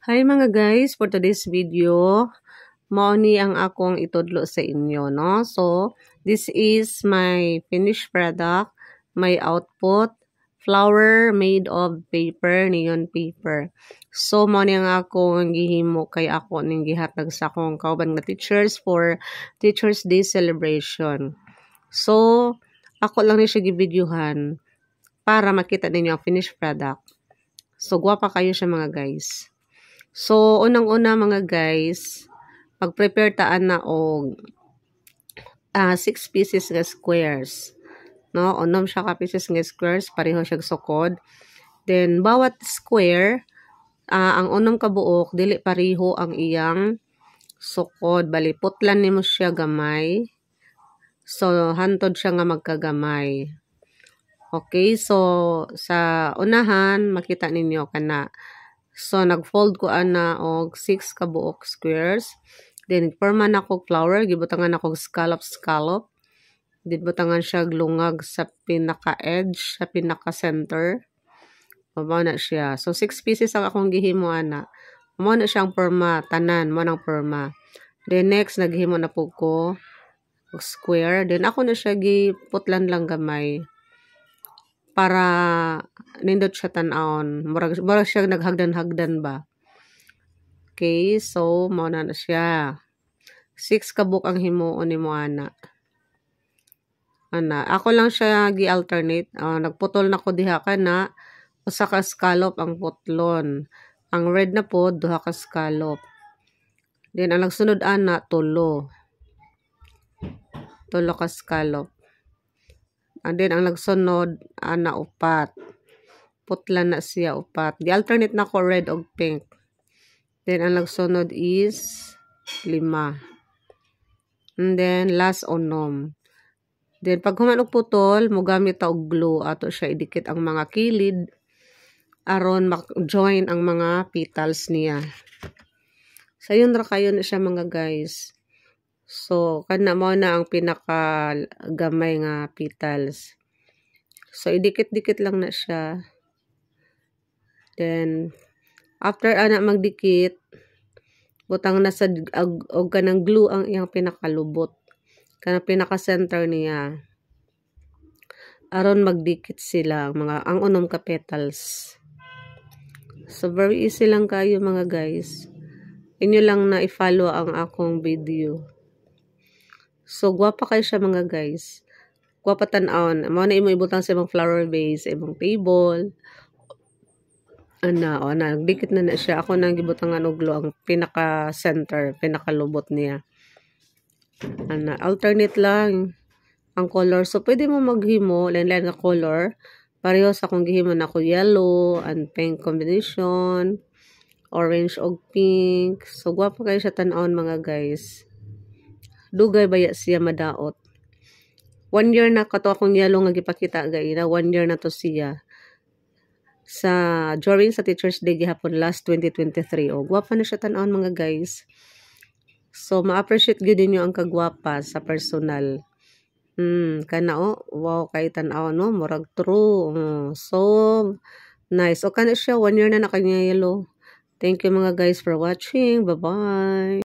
Hi mga guys, for today's video, mao ni ang akong itudlo sa inyo, no? So, this is my finished product, my output, flower made of paper, neon paper. So, mao ni ang akong gihimo kay ako ning gihatag sa akong kauban nga teachers for Teachers Day celebration. So, ako lang ni siya gibidyuhan para makita ninyo ang finished product. So, gwapa kayo siya mga guys. So, unang-una mga guys, mag-prepare taan na og 6 pieces nga squares. No, unom siya ka pieces nga squares, pareho siya sukod. Then, bawat square, ang unom ka buok, dili pareho ang iyang sukod. Bali, putlan nimo siya gamay. So, hantod siya nga magkagamay. Okay, so, sa unahan, makita ninyo kana. So, nag-fold ko ana og 6 ka buok squares. Then, forman ako flower. Gibutangan ako scallop. Gibutangan siya lungag sa pinaka-edge, sa pinaka-center. Mao na siya. So, 6 pieces ang akong gihimo ana. Mao na siyang forma, tanan, mao nang forma. Then, next, naghimo na po ko og square. Then, ako na siya giputlan lang gamay para nindot siya tan-aon. Murag siya naghagdan-hagdan ba. Okay, so mao na siya. 6 kabuk ang himuon nimo ana. Ako lang siya gi-alternate. Nagputol na ko diha kana usa ka scallop ang putlon. Ang red na po duha ka scallop. Then ang nagsunod ana tulo. Tulo ka scallop. And then, ang nagsunod, ana, upat. Putla na siya, upat. Di-alternate na ko red o pink. Then, ang nagsunod is 5. And then, last, unom. Then, pag human og putol, mugamit ta og glue. Ato siya idikit ang mga kilid. Aron, join ang mga petals niya. So, yun ra kayo na siya mga guys. So, kana mo na ang pinaka-gamay nga petals. So, idikit-dikit lang na siya. Then, after ana magdikit, butang na sa og kanang glue ang iyang pinakalubot. Kanang pinaka-center niya. Aron magdikit sila ang unom ka petals. So, very easy lang kayo mga guys. Inyo lang na i-follow ang akong video. So, gwapa kayo siya mga guys. Gwapa tan-aon. Mao na imo ibutang sa ibang flower vase, ibang table. Nagdikit na siya. Ako nang gibutangan og glue ang pinaka-center, pinaka-lubot niya. Alternate lang ang color. So, pwede mo maghimo, lain-lain nga color. Pareho sa kung gihimo na ako yellow and pink combination. Orange og pink. So, gwapa kayo siya tan-aon mga guys. Dugay baya siya madaot. 1 year na kato akong yellow nga gipakita gayna. 1 year na to siya. During sa Teachers Day gihapon last 2023. O, gwapa na siya tan-aon mga guys. So, ma-appreciate gyud ninyo ang kagwapa sa personal. Kana wow kay tan-aon no, murag true. So nice. O kana siya 1 year na kanya yellow. Thank you mga guys for watching. Bye-bye.